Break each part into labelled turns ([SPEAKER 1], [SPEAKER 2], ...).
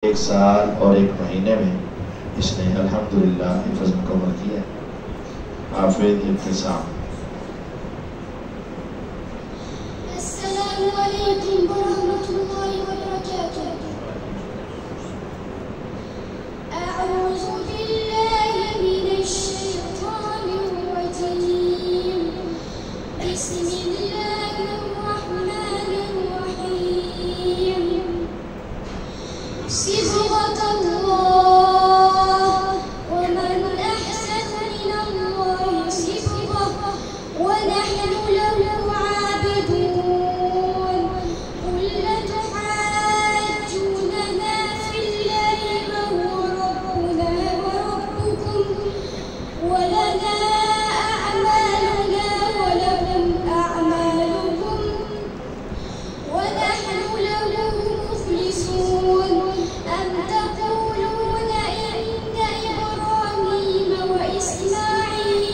[SPEAKER 1] एक साल और एक महीने में इसने अल्हम्दुलिल्लाह हिफ्ज़ मुकम्मल किया। हाफिज़ इब्तिसाम।
[SPEAKER 2] अस्सलामु अलैकुम वरहमतुल्लाहि वबरकातुह। अऊज़ु बिल्लाहि मिनश शैतानिर रजीम। बिस्मिल्लाहिर रहमानिर रहीम। सिबग़तल्लाह वमन अहसनु मिनल्लाहि सिबग़ह वनहनु लहु आबिदून। क़ुल अतुहाज्जूनना फ़िल्लाहि वहुव रब्बुना वरब्बुकुम वलना अअमालुना वलकुम अअमालुकुम वनहनु लहु मुख़्लिसून। أم تقولون إن إبراهيم وإسماعيل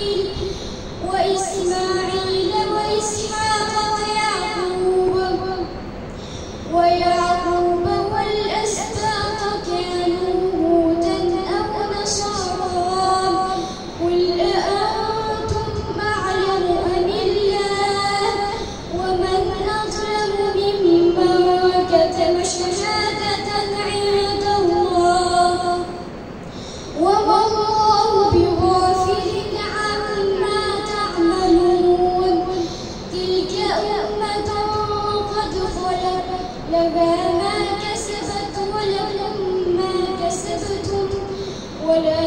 [SPEAKER 2] وإسحاق ويعقوب والأسباط كانوا هودا أو نصارى؟ قل أأنتم أعلم أم الله؟ ومن أظلم ممن كتم شهادة عند الله وما الله بغافل عما تعملون. تلك أمة قد خلت لها ما كسبت ولكم ما كسبتم ولا